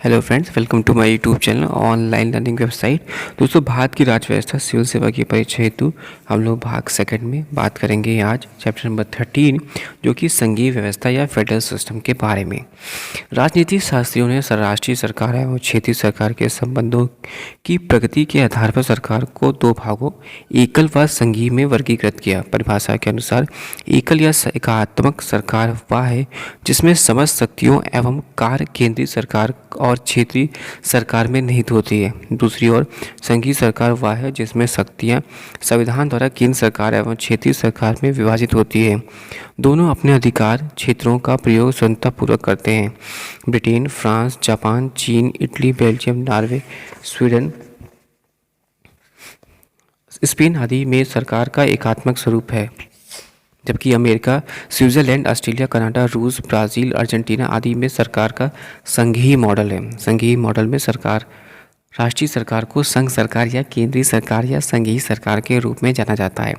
Hello friends, welcome to my YouTube channel online learning website. दोस्तों, भारत की राज्य व्यवस्था सिविल सेवा की परिचय हेतु हम लोग भाग सेकंड में बात करेंगे आज चैप्टर नंबर 13, जो कि संघीय व्यवस्था या फेडरल सिस्टम के बारे में। राजनीतिक शास्त्रियों ने राष्ट्रीय सरकार एवं क्षेत्रीय सरकार के संबंधों की प्रगति के आधार पर सरकार को दो भागों एकल व संघीय में वर्गीकृत किया। परिभाषा के अनुसार एकल या एकात्मक सरकार वह है जिसमें समस्त शक्तियों एवं कार्य केंद्रीय सरकार और क्षेत्रीय सरकार में निहित होती है। दूसरी ओर संघीय सरकार वह है जिसमें शक्तियां संविधान द्वारा केंद्र सरकार एवं क्षेत्रीय सरकार में विभाजित होती है। दोनों अपने अधिकार क्षेत्रों का प्रयोग स्वतंत्रतापूर्वक करते हैं। ब्रिटेन, फ्रांस, जापान, चीन, Italy, Belgium, Norway, Sweden, Spain आदि में सरकार का एकात्मक स्वरूप है, जबकि अमेरिका, स्विट्जरलैंड, ऑस्ट्रेलिया, कनाडा, रूस, ब्राज़ील, अर्जेंटीना आदि में सरकार का संघीय मॉडल है। संघीय मॉडल में सरकार राष्ट्रीय सरकार को संघ सरकार या केंद्रीय सरकार या संघीय सरकार के रूप में जाना जाता है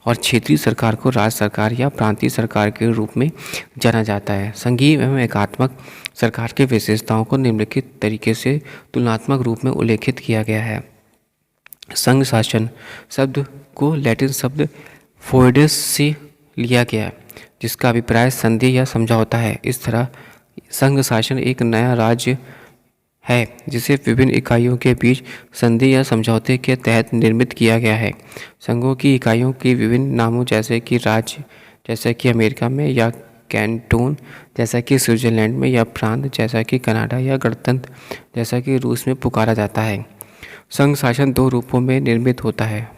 और क्षेत्रीय सरकार को राज्य सरकार या प्रांतीय सरकार के रूप में जाना जाता है। संघीय एवं एकात्मक सरकार की विशेषताओं को निम्नलिखित तरीके से तुलनात्मक रूप में उल्लेखित किया गया है। संघ शासन शब्द को लैटिन शब्द फोइडेस से लिया गया, जिसका अभिप्राय संधि या समझौता है। इस तरह संघ शासन एक नया राज्य है जिसे विभिन्न इकाइयों के बीच संधि या समझौते के तहत निर्मित किया गया है। संघों की इकाइयों के विभिन्न नामों जैसे कि राज्य जैसा कि अमेरिका में, या कैंटोन जैसा कि स्विट्जरलैंड में, या प्रांत जैसा कि कनाडा, या गणतंत्र जैसा कि रूस में पुकारा जाता है। संघ शासन दो रूपों में निर्मित होता है,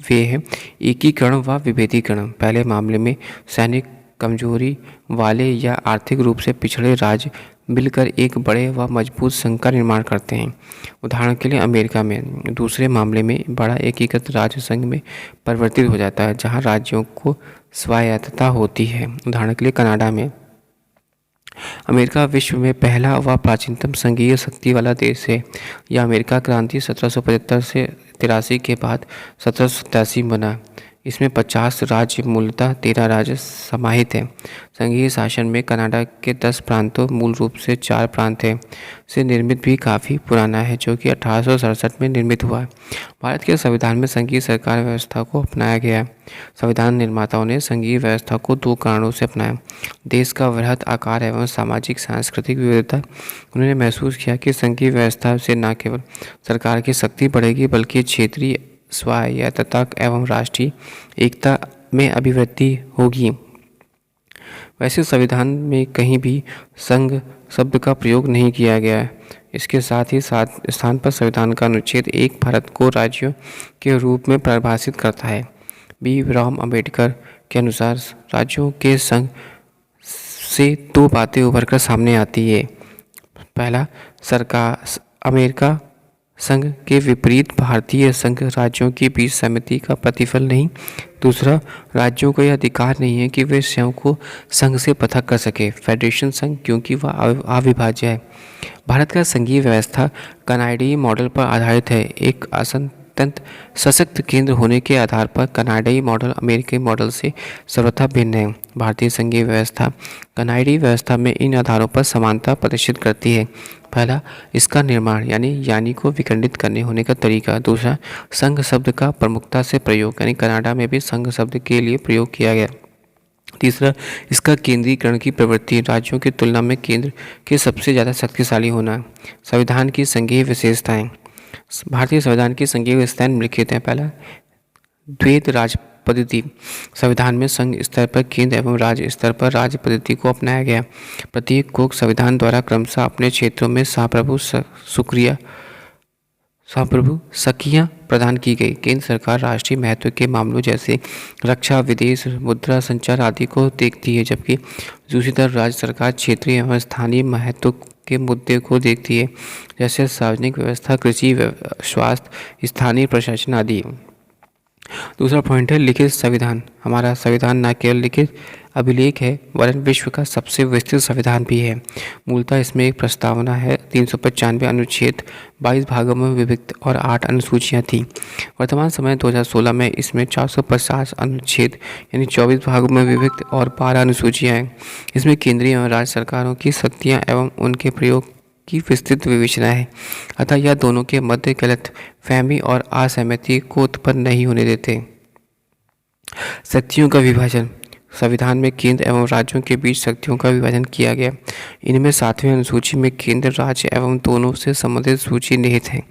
वे हैं एकीकरण व विभेदीकरण। पहले मामले में सैनिक कमजोरी वाले या आर्थिक रूप से पिछड़े राज्य मिलकर एक बड़े व मजबूत संघ का निर्माण करते हैं, उदाहरण के लिए अमेरिका में। दूसरे मामले में बड़ा एकीकृत राज्य संघ में परिवर्तित हो जाता है, जहां राज्यों को स्वायत्तता होती है, उदाहरण के लिए कनाडा में। अमेरिका विश्व में पहला व प्राचीनतम संघीय शक्ति वाला देश है। यह अमेरिका क्रांति 1775 से 83 के बाद 1787 बना। इसमें 50 राज्य मूलतः 13 राज्य समाहित हैं। संघीय शासन में कनाडा के 10 प्रांतों मूल रूप से 4 प्रांत हैं से निर्मित भी काफ़ी पुराना है, जो कि 1867 में निर्मित हुआ है। भारत के संविधान में संघीय सरकार व्यवस्था को अपनाया गया है। संविधान निर्माताओं ने संघीय व्यवस्था को दो कारणों से अपनाया: देश का वृहद आकार एवं सामाजिक सांस्कृतिक विविधता। उन्होंने महसूस किया कि संघीय व्यवस्था से न केवल सरकार की शक्ति बढ़ेगी, बल्कि क्षेत्रीय स्वायत्तता एवं राष्ट्रीय एकता में अभिवृद्धि होगी। वैसे संविधान में कहीं भी संघ शब्द का प्रयोग नहीं किया गया है। इसके साथ ही स्थान पर संविधान का अनुच्छेद 1 भारत को राज्यों के रूप में परिभाषित करता है। भीमराव अंबेडकर के अनुसार राज्यों के संघ से दो बातें उभर कर सामने आती है। पहला, सरकार अमेरिका संघ के विपरीत भारतीय संघ राज्यों के बीच सहमति का प्रतिफल नहीं। दूसरा, राज्यों को यह अधिकार नहीं है कि वे स्वयं को संघ से पृथक कर सके, फेडरेशन संघ, क्योंकि वह अविभाज्य है। भारत का संघीय व्यवस्था कनाडाई मॉडल पर आधारित है। एक असंतत सशक्त केंद्र होने के आधार पर कनाडाई मॉडल अमेरिकी मॉडल से सर्वथा भिन्न है। भारतीय संघीय व्यवस्था कनाडाई व्यवस्था में इन आधारों पर समानता प्रदर्शित करती है। पहला, इसका निर्माण यानी को विखंडित करने होने का तरीका। दूसरा, संघ शब्द का प्रमुखता से प्रयोग, यानी कनाडा में भी संघ शब्द के लिए प्रयोग किया गया। तीसरा, इसका केंद्रीकरण की प्रवृत्ति, राज्यों की तुलना में केंद्र के सबसे ज़्यादा शक्तिशाली होना। संविधान की संघीय विशेषताएं। भारतीय संविधान की संघीय विशेषताएं निम्नलिखित हैं। पहला, द्वैध राज पद्धति। संविधान में संघ स्तर पर केंद्र एवं राज्य स्तर पर राज्य पद्धति को अपनाया गया। प्रत्येक को संविधान द्वारा क्रमशः अपने क्षेत्रों में संप्रभु शक्तियाँ प्रदान की गई। केंद्र सरकार राष्ट्रीय महत्व के मामलों जैसे रक्षा, विदेश, मुद्रा, संचार आदि को देखती है, जबकि दूसरी तरफ राज्य सरकार क्षेत्रीय एवं स्थानीय महत्व के मुद्दे को देखती है, जैसे सार्वजनिक व्यवस्था, कृषि, स्वास्थ्य, स्थानीय प्रशासन आदि। दूसरा पॉइंट है लिखित संविधान। हमारा संविधान न केवल लिखित अभिलेख है, वरन विश्व का सबसे विस्तृत संविधान भी है। मूलतः इसमें एक प्रस्तावना है, 395 अनुच्छेद, 22 भागों में विभक्त और 8 अनुसूचियाँ थीं। वर्तमान समय 2016 में इसमें 450 अनुच्छेद यानी 24 भागों में विभक्त और 12 अनुसूचियाँ हैं। इसमें केंद्रीय एवं राज्य सरकारों की शक्तियाँ एवं उनके प्रयोग की विस्तृत विवेचना है, अतः यह दोनों के मध्य गलत फहमी और असहमति को उत्पन्न नहीं होने देते। शक्तियों का विभाजन। संविधान में केंद्र एवं राज्यों के बीच शक्तियों का विभाजन किया गया। इनमें 7वें अनुसूची में केंद्र, राज्य एवं दोनों से संबंधित सूची निहित है।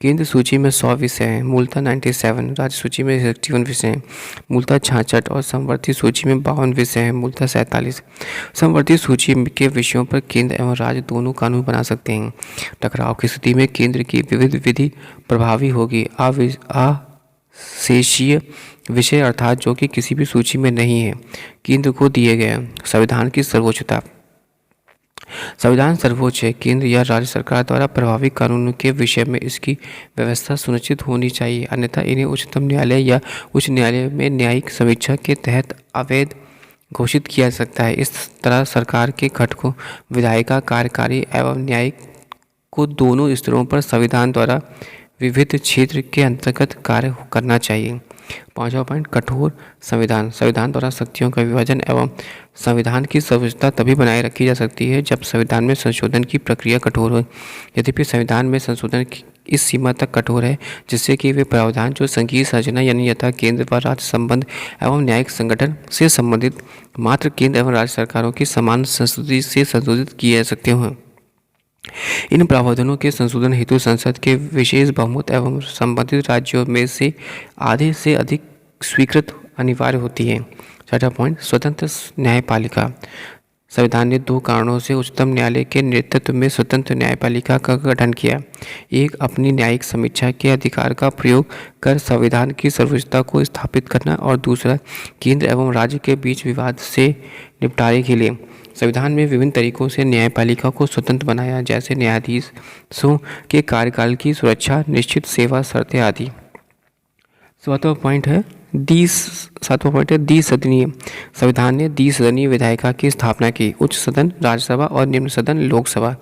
केंद्र सूची में 100 विषय हैं, मूलतः 97, राज्य सूची में 61 विषय हैं, मूलतः 66 और समवर्ती सूची में 52 विषय हैं, मूलतः 47। समवर्ती सूची के विषयों पर केंद्र एवं राज्य दोनों कानून बना सकते हैं। टकराव की स्थिति में केंद्र की विविध विधि प्रभावी होगी। शेषीय विषय अर्थात जो कि किसी भी सूची में नहीं है, केंद्र को दिए गए। संविधान की सर्वोच्चता। संविधान सर्वोच्च है। केंद्र या राज्य सरकार द्वारा प्रभावी कानूनों के विषय में इसकी व्यवस्था सुनिश्चित होनी चाहिए, अन्यथा इन्हें उच्चतम न्यायालय या उच्च न्यायालय में न्यायिक समीक्षा के तहत अवैध घोषित किया जा सकता है। इस तरह सरकार के घटकों विधायिका, कार्यकारी एवं न्यायिक को दोनों स्तरों पर संविधान द्वारा विविध क्षेत्र के अंतर्गत कार्य करना चाहिए। 5वां पॉइंट, कठोर संविधान। संविधान द्वारा शक्तियों का विभाजन एवं संविधान की सर्वोच्चता तभी बनाए रखी जा सकती है जब संविधान में संशोधन की प्रक्रिया कठोर हो। यद्यपि संविधान में संशोधन इस सीमा तक कठोर है जिससे कि वे प्रावधान जो संघीय संरचना यानी यथा केंद्र व राज्य संबंध एवं न्यायिक संगठन से संबंधित मात्र केंद्र एवं राज्य सरकारों की समान संस्तुति से संशोधित किए जा सकते हैं। इन प्रावधानों के संशोधन हेतु संसद के विशेष बहुमत एवं संबंधित राज्यों में से आधे से अधिक स्वीकृत अनिवार्य होती है। 6वां पॉइंट, स्वतंत्र न्यायपालिका। संविधान ने 2 कारणों से उच्चतम न्यायालय के नेतृत्व में स्वतंत्र न्यायपालिका का गठन किया। एक, अपनी न्यायिक समीक्षा के अधिकार का प्रयोग कर संविधान की सर्वोच्चता को स्थापित करना और दूसरा, केंद्र एवं राज्य के बीच विवाद से निपटारे के लिए। संविधान में विभिन्न तरीकों से न्यायपालिका को स्वतंत्र बनाया, जैसे न्यायाधीशों के कार्यकाल की सुरक्षा, निश्चित सेवा शर्तें आदि। 7वां पॉइंट है द्विसदनीय। संविधान ने द्विसदनीय विधायिका की स्थापना की। उच्च सदन राज्यसभा और निम्न सदन लोकसभा।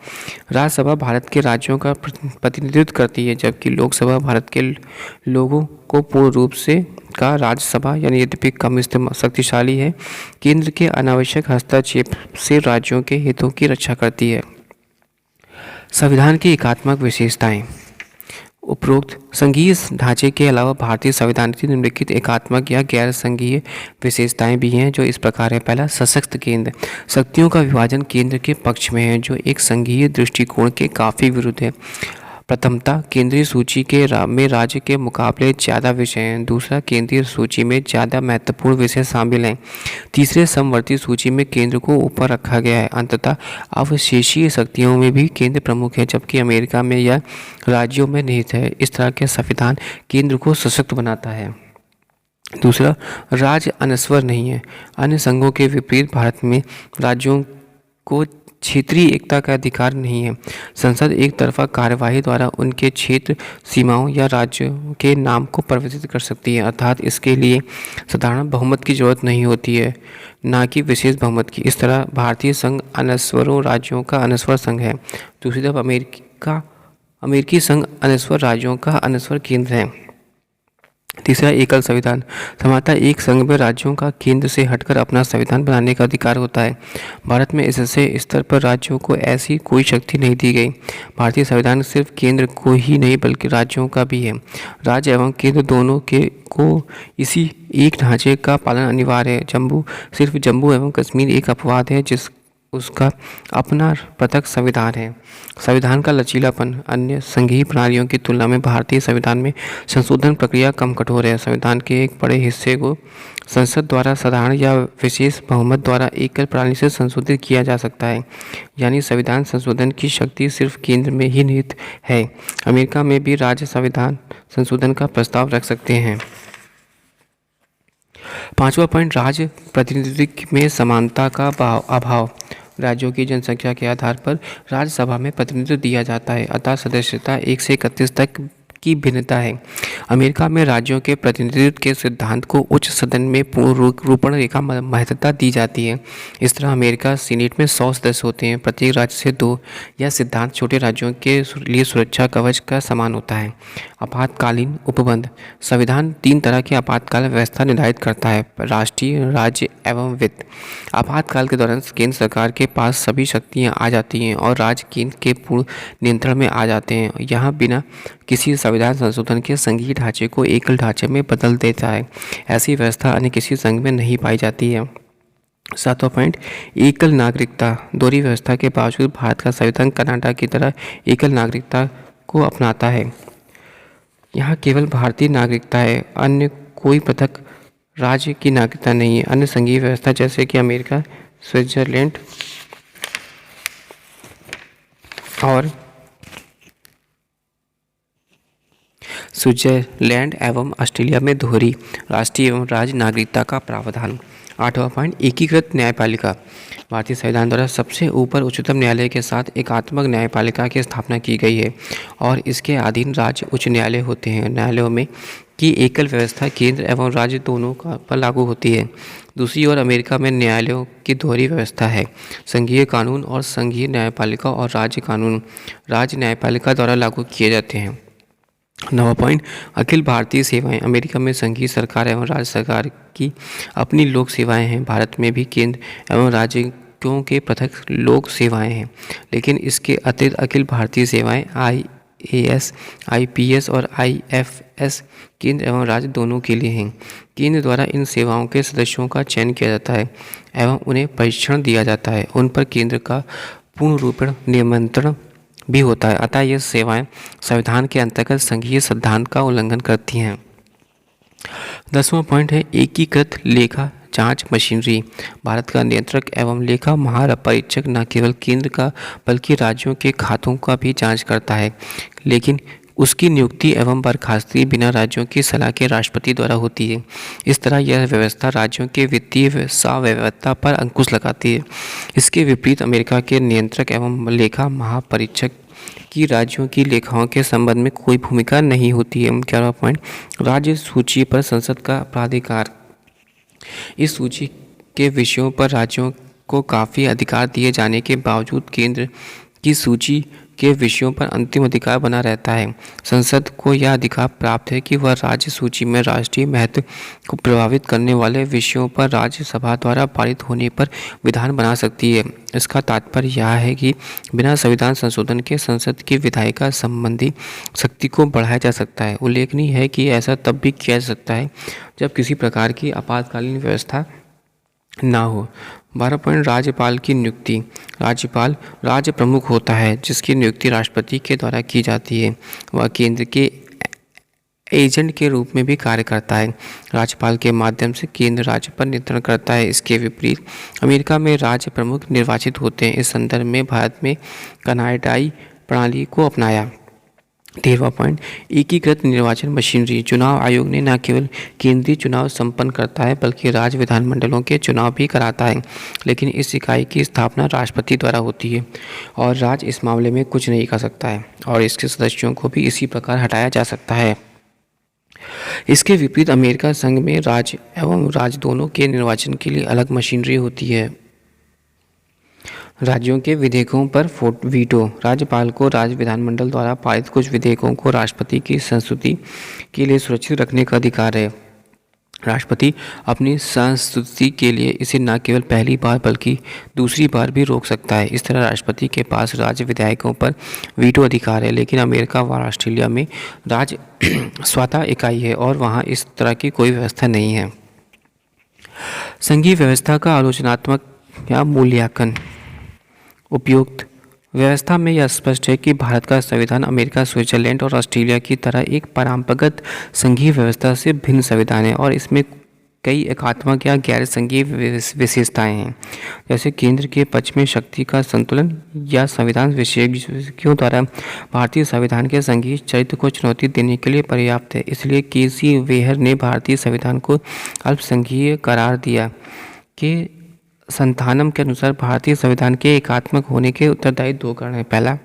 राज्यसभा भारत के राज्यों का प्रतिनिधित्व करती है जबकि लोकसभा भारत के लोगों को पूर्ण रूप से का राज्यसभा यानी यद्यपि कम शक्तिशाली है, केंद्र के अनावश्यक हस्तक्षेप से राज्यों के हितों की रक्षा करती है। संविधान की एकात्मक विशेषताएं। उपरोक्त संघीय ढांचे के अलावा भारतीय संविधान की निम्नलिखित एकात्मक या गैर संघीय विशेषताएं भी हैं जो इस प्रकार है। पहला, सशक्त केंद्र। शक्तियों का विभाजन केंद्र के पक्ष में है जो एक संघीय दृष्टिकोण के काफ़ी विरुद्ध है। प्रथमता, केंद्रीय सूची में राज्य के मुकाबले ज़्यादा विषय हैं। दूसरा, केंद्रीय सूची में ज़्यादा महत्वपूर्ण विषय शामिल हैं। तीसरे, समवर्ती सूची में केंद्र को ऊपर रखा गया है। अंततः अवशेषीय शक्तियों में भी केंद्र प्रमुख है जबकि अमेरिका में यह राज्यों में निहित है। इस तरह के संविधान केंद्र को सशक्त बनाता है। दूसरा, राज्य अनस्वर नहीं है। अन्य संघों के विपरीत भारत में राज्यों को क्षेत्रीय एकता का अधिकार नहीं है। संसद एक तरफा कार्यवाही द्वारा उनके क्षेत्र सीमाओं या राज्यों के नाम को परिवर्तित कर सकती है, अर्थात इसके लिए साधारण बहुमत की जरूरत नहीं होती है, ना कि विशेष बहुमत की। इस तरह भारतीय संघ अनस्वरों राज्यों का अनस्वर संघ है। दूसरी तरफ अमेरिकी संघ अनस्वर राज्यों का अनस्वर केंद्र है। तीसरा, एकल संविधान। सामान्यतः एक संघ में राज्यों का केंद्र से हटकर अपना संविधान बनाने का अधिकार होता है। भारत में इससे स्तर पर राज्यों को ऐसी कोई शक्ति नहीं दी गई। भारतीय संविधान सिर्फ केंद्र को ही नहीं बल्कि राज्यों का भी है। राज्य एवं केंद्र दोनों को इसी एक ढांचे का पालन अनिवार्य है। सिर्फ जम्मू एवं कश्मीर एक अपवाद है उसका अपना पृथक संविधान है। संविधान का लचीलापन। अन्य संघीय प्रणालियों की तुलना में भारतीय संविधान में संशोधन प्रक्रिया कम कठोर है। संविधान के एक बड़े हिस्से को संसद द्वारा साधारण या विशेष बहुमत द्वारा एकल प्रणाली से संशोधित किया जा सकता है, यानी संविधान संशोधन की शक्ति सिर्फ केंद्र में ही निहित है। अमेरिका में भी राज्य संविधान संशोधन का प्रस्ताव रख सकते हैं। 5वां पॉइंट, राज्य प्रतिनिधित्व में समानता का अभाव। राज्यों की जनसंख्या के आधार पर राज्यसभा में प्रतिनिधित्व दिया जाता है, अतः सदस्यता 1 से 31 तक की भिन्नता है। अमेरिका में राज्यों के प्रतिनिधित्व के सिद्धांत को उच्च सदन में पूर्ण रूपण रेखा महत्वता दी जाती है। इस तरह अमेरिका सीनेट में 100 सदस्य होते हैं, प्रत्येक राज्य से 2। यह सिद्धांत छोटे राज्यों के लिए सुरक्षा कवच का समान होता है। आपातकालीन उपबंध। संविधान 3 तरह की आपातकाल व्यवस्था निर्धारित करता है: राष्ट्रीय, राज्य एवं वित्त। आपातकाल के दौरान केंद्र सरकार के पास सभी शक्तियां आ जाती हैं और राज्य केंद्र के पूर्ण नियंत्रण में आ जाते हैं। यहाँ बिना किसी संविधान संशोधन के संघीय ढांचे को एकल ढांचे में बदल देता है। ऐसी व्यवस्था अन्य किसी संघ में नहीं पाई जाती है। 7वां पॉइंट, एकल नागरिकता। दोहरी व्यवस्था के बावजूद भारत का संविधान कनाडा की तरह एकल नागरिकता को अपनाता है। यहाँ केवल भारतीय नागरिकता है, अन्य कोई पृथक राज्य की नागरिकता नहीं है। अन्य संघीय व्यवस्था जैसे कि अमेरिका, स्विट्जरलैंड एवं ऑस्ट्रेलिया में दोहरी राष्ट्रीय एवं राज्य नागरिकता का प्रावधान। 8वां पॉइंट, एकीकृत न्यायपालिका। भारतीय संविधान द्वारा सबसे ऊपर उच्चतम न्यायालय के साथ एकात्मक न्यायपालिका की स्थापना की गई है और इसके अधीन राज्य उच्च न्यायालय होते हैं। न्यायालयों में की एकल व्यवस्था केंद्र एवं राज्य दोनों पर लागू होती है। दूसरी ओर अमेरिका में न्यायालयों की दोहरी व्यवस्था है। संघीय कानून और संघीय न्यायपालिका और राज्य कानून राज्य न्यायपालिका द्वारा लागू किए जाते हैं। 9वां पॉइंट, अखिल भारतीय सेवाएं। अमेरिका में संघीय सरकार एवं राज्य सरकार की अपनी लोक सेवाएं हैं। भारत में भी केंद्र एवं राज्यों के पृथक लोक सेवाएं हैं, लेकिन इसके अतिरिक्त अखिल भारतीय सेवाएं IAS, IPS और IFS केंद्र एवं राज्य दोनों के लिए हैं। केंद्र द्वारा इन सेवाओं के सदस्यों का चयन किया जाता है एवं उन्हें प्रशिक्षण दिया जाता है। उन पर केंद्र का पूर्ण रूपेण नियंत्रण भी होता है, अतः ये सेवाएं संविधान के अंतर्गत संघीय सिद्धांत का उल्लंघन करती हैं। 10वां पॉइंट है एकीकृत लेखा जांच मशीनरी। भारत का नियंत्रक एवं लेखा महापरीक्षक न केवल केंद्र का बल्कि राज्यों के खातों का भी जांच करता है, लेकिन उसकी नियुक्ति एवं बर्खास्तगी बिना राज्यों की सलाह के राष्ट्रपति द्वारा होती है। इस तरह यह व्यवस्था राज्यों के वित्तीय स्वायत्तता पर अंकुश लगाती है। इसके विपरीत अमेरिका के नियंत्रक एवं लेखा महापरीक्षक की राज्यों की लेखाओं के संबंध में कोई भूमिका नहीं होती है। 11वां पॉइंट, राज्य सूची पर संसद का प्राधिकार। इस सूची के विषयों पर राज्यों को काफ़ी अधिकार दिए जाने के बावजूद केंद्र की सूची के विषयों पर अंतिम अधिकार बना रहता है। संसद को यह अधिकार प्राप्त है कि वह राज्य सूची में राष्ट्रीय महत्व को प्रभावित करने वाले विषयों पर राज्यसभा द्वारा पारित होने पर विधान बना सकती है। इसका तात्पर्य यह है कि बिना संविधान संशोधन के संसद की विधायिका संबंधी शक्ति को बढ़ाया जा सकता है। उल्लेखनीय है कि ऐसा तब भी किया जा सकता है जब किसी प्रकार की आपातकालीन व्यवस्था ना हो। 12 पॉइंट, राज्यपाल की नियुक्ति। राज्यपाल राज्य प्रमुख होता है जिसकी नियुक्ति राष्ट्रपति के द्वारा की जाती है। वह केंद्र के एजेंट के रूप में भी कार्य करता है। राज्यपाल के माध्यम से केंद्र राज्य पर नियंत्रण करता है। इसके विपरीत अमेरिका में राज्य प्रमुख निर्वाचित होते हैं। इस संदर्भ में भारत में कनाडाई प्रणाली को अपनाया। 13वां पॉइंट, एकीकृत निर्वाचन मशीनरी। चुनाव आयोग ने न केवल केंद्रीय चुनाव संपन्न करता है बल्कि राज्य विधानमंडलों के चुनाव भी कराता है, लेकिन इस इकाई की स्थापना राष्ट्रपति द्वारा होती है और राज्य इस मामले में कुछ नहीं कर सकता है और इसके सदस्यों को भी इसी प्रकार हटाया जा सकता है। इसके विपरीत अमेरिका संघ में राज्य एवं राज्य दोनों के निर्वाचन के लिए अलग मशीनरी होती है। राज्यों के विधेयकों पर वीटो। राज्यपाल को राज्य विधानमंडल द्वारा पारित कुछ विधेयकों को राष्ट्रपति की संस्तुति के लिए सुरक्षित रखने का अधिकार है। राष्ट्रपति अपनी संस्तुति के लिए इसे न केवल पहली बार बल्कि दूसरी बार भी रोक सकता है। इस तरह राष्ट्रपति के पास राज्य विधेयकों पर वीटो अधिकार है, लेकिन अमेरिका व ऑस्ट्रेलिया में राज्य स्वतः इकाई है और वहाँ इस तरह की कोई व्यवस्था नहीं है। संघीय व्यवस्था का आलोचनात्मक या मूल्यांकन। उपयुक्त व्यवस्था में यह स्पष्ट है कि भारत का संविधान अमेरिका, स्विट्जरलैंड और ऑस्ट्रेलिया की तरह एक परंपरागत संघीय व्यवस्था से भिन्न संविधान है और इसमें कई एकात्मक या गैर संघीय विशेषताएं हैं, जैसे केंद्र के पक्ष में शक्ति का संतुलन या संविधान विशेषज्ञों द्वारा भारतीय संविधान के संघीय चरित्र को चुनौती देने के लिए पर्याप्त है। इसलिए केसी वेहर ने भारतीय संविधान को अल्पसंघीय करार दिया कि संथानम के अनुसार भारतीय संविधान के एकात्मक होने के उत्तरदायी 2 कारण हैं। पहला,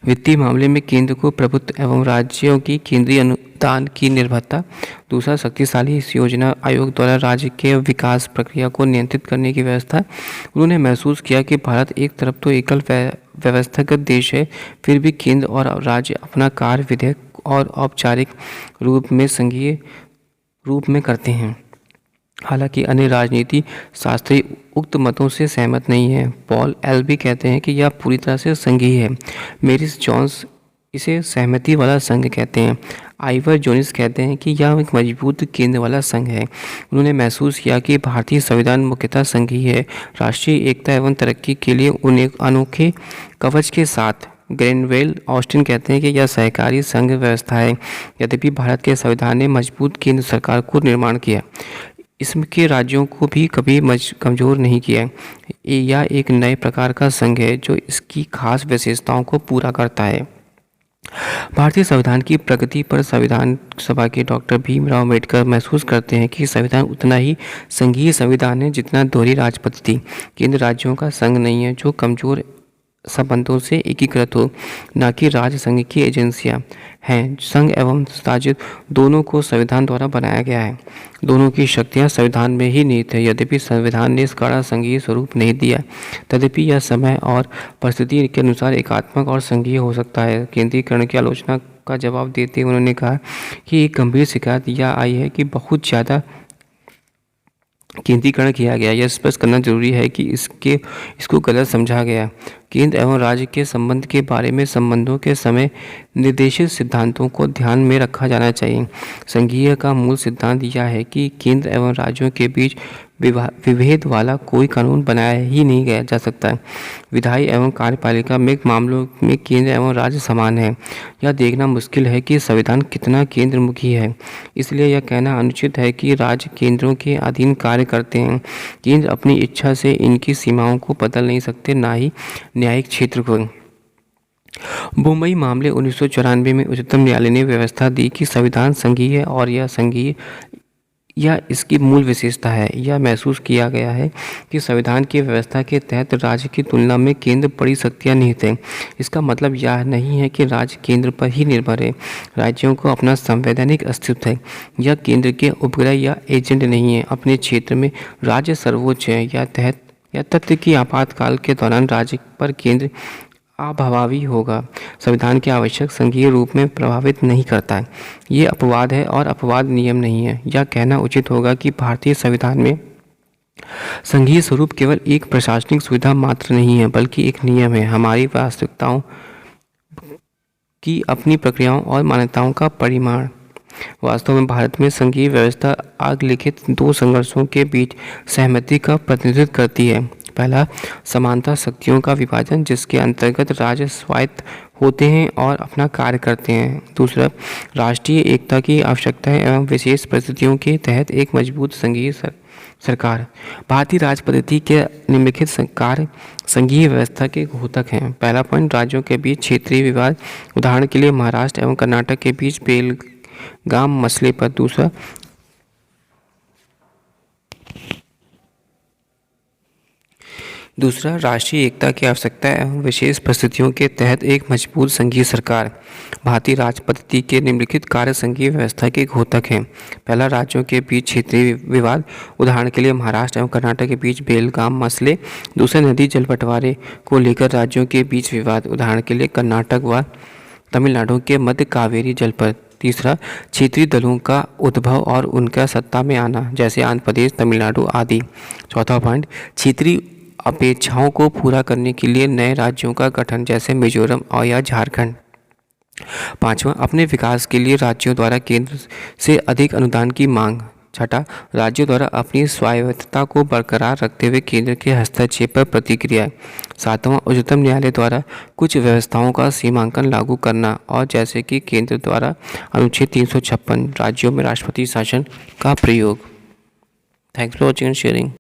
वित्तीय मामले में केंद्र को प्रभुत्व एवं राज्यों की केंद्रीय अनुदान की निर्भरता। दूसरा, शक्तिशाली इस योजना आयोग द्वारा राज्य के विकास प्रक्रिया को नियंत्रित करने की व्यवस्था। उन्होंने महसूस किया कि भारत एक तरफ तो एकल व्यवस्थागत देश है, फिर भी केंद्र और राज्य अपना कार्य विधेयक और औपचारिक रूप में संघीय रूप में करते हैं। हालांकि अन्य राजनीति शास्त्री उक्त मतों से सहमत नहीं है। पॉल एल्बी कहते हैं कि यह पूरी तरह से संघीय है। मेरिस जॉन्स इसे सहमति वाला संघ कहते हैं। आइवर जोनिस कहते हैं कि यह एक मजबूत केंद्र वाला संघ है। उन्होंने महसूस किया कि भारतीय संविधान मुख्यतः संघीय है, राष्ट्रीय एकता एवं तरक्की के लिए उन्हें अनोखे कवच के साथ। ग्रेनवेल ऑस्टिन कहते हैं कि यह सहकारी संघ व्यवस्था है। यद्यपि भारत के संविधान ने मजबूत केंद्र सरकार को निर्माण किया, इसके राज्यों को भी कभी कमज़ोर नहीं किया। यह एक नए प्रकार का संघ है जो इसकी खास विशेषताओं को पूरा करता है। भारतीय संविधान की प्रगति पर संविधान सभा के डॉक्टर भीमराव अम्बेडकर महसूस करते हैं कि संविधान उतना ही संघीय संविधान है जितना दोहरी राज पद्धति। केंद्र राज्यों का संघ नहीं है जो कमजोर संबंधों से एकीकृत हो, न कि राज्य संघ की एजेंसियां हैं। संघ एवं राज्य दोनों को संविधान द्वारा बनाया गया है। दोनों की शक्तियां संविधान में ही निहित है। यद्यपि संविधान ने इसका संघीय स्वरूप नहीं दिया, तथापि यह समय और परिस्थिति के अनुसार एकात्मक और संघीय हो सकता है। केंद्रीकरण की आलोचना का जवाब देते हुए उन्होंने कहा कि एक गंभीर शिकायत यह आई है कि बहुत ज़्यादा केंद्रीकरण किया गया। यह स्पष्ट करना जरूरी है कि इसको गलत समझा गया। केंद्र एवं राज्य के संबंध के बारे में संबंधों के समय निर्देशित सिद्धांतों को ध्यान में रखा जाना चाहिए। संघीय का मूल सिद्धांत यह है कि केंद्र एवं राज्यों के बीच विभेद वाला कोई कानून बनाया ही नहीं गया जा सकता है। विधायी एवं कार्यपालिका में मामलों में केंद्र एवं राज्य समान है। यह देखना मुश्किल है कि संविधान कितना केंद्रमुखी है, इसलिए यह कहना अनुचित है कि राज्य केंद्रों के अधीन कार्य करते हैं। केंद्र अपनी इच्छा से इनकी सीमाओं को बदल नहीं सकते, ना ही न्यायिक क्षेत्र को। मुंबई मामले 1994 में उच्चतम न्यायालय ने व्यवस्था दी कि संविधान संघीय है और यह संघीय यह इसकी मूल विशेषता है। यह महसूस किया गया है कि संविधान की व्यवस्था के तहत राज्य की तुलना में केंद्र बड़ी शक्तियाँ निहित हैं। इसका मतलब यह नहीं है कि राज्य केंद्र पर ही निर्भर है। राज्यों को अपना संवैधानिक अस्तित्व है। यह केंद्र के उपग्रह या एजेंट नहीं है। अपने क्षेत्र में राज्य सर्वोच्च है। यह तथ्य कि आपातकाल के दौरान राज्य पर केंद्र अप्रभावी होगा संविधान के आवश्यक संघीय रूप में प्रभावित नहीं करता है। ये अपवाद है और अपवाद नियम नहीं है। यह कहना उचित होगा कि भारतीय संविधान में संघीय स्वरूप केवल एक प्रशासनिक सुविधा मात्र नहीं है, बल्कि एक नियम है। हमारी वास्तविकताओं की अपनी प्रक्रियाओं और मान्यताओं का परिमाण। वास्तव में भारत में संघीय व्यवस्था अग्लिखित दो संघर्षों के बीच सहमति का प्रतिनिधित्व करती है। पहला, समानता शक्तियों का विभाजन जिसके अंतर्गत राज्य स्वायत्त होते हैं और अपना कार्य करते हैं। दूसरा, राष्ट्रीय एकता की आवश्यकता है एवं विशेष परिस्थितियों के तहत एक मजबूत संघीय सरकार। भारतीय राज पद्धति के निम्नलिखित कार्य संघीय व्यवस्था के घोतक हैं। पहला पॉइंट, राज्यों के बीच क्षेत्रीय विवाद, उदाहरण के लिए महाराष्ट्र एवं कर्नाटक के बीच बेलगाम मसले पर। दूसरा, राष्ट्रीय एकता की आवश्यकता एवं विशेष परिस्थितियों के तहत एक मजबूत संघीय सरकार। भारतीय राज पद्धति के निम्नलिखित कार्य संघीय व्यवस्था के घोतक हैं। पहला, राज्यों के बीच क्षेत्रीय विवाद, उदाहरण के लिए महाराष्ट्र एवं कर्नाटक के बीच बेलगाम मसले। दूसरा, नदी जल बंटवारे को लेकर राज्यों के बीच विवाद, उदाहरण के लिए कर्नाटक व तमिलनाडु के मध्य कावेरी जल पर। तीसरा, क्षेत्रीय दलों का उद्भव और उनका सत्ता में आना, जैसे आंध्र प्रदेश, तमिलनाडु आदि। चौथा पॉइंट, क्षेत्रीय अपेक्षाओं को पूरा करने के लिए नए राज्यों का गठन, जैसे मिजोरम और या झारखंड। पांचवा, अपने विकास के लिए राज्यों द्वारा केंद्र से अधिक अनुदान की मांग। छठा, राज्यों द्वारा अपनी स्वायत्तता को बरकरार रखते हुए केंद्र के हस्तक्षेप पर प्रतिक्रिया। सातवां, उच्चतम न्यायालय द्वारा कुछ व्यवस्थाओं का सीमांकन लागू करना, और जैसे कि केंद्र द्वारा अनुच्छेद 356 राज्यों में राष्ट्रपति शासन का प्रयोग। Thanks for watching and sharing.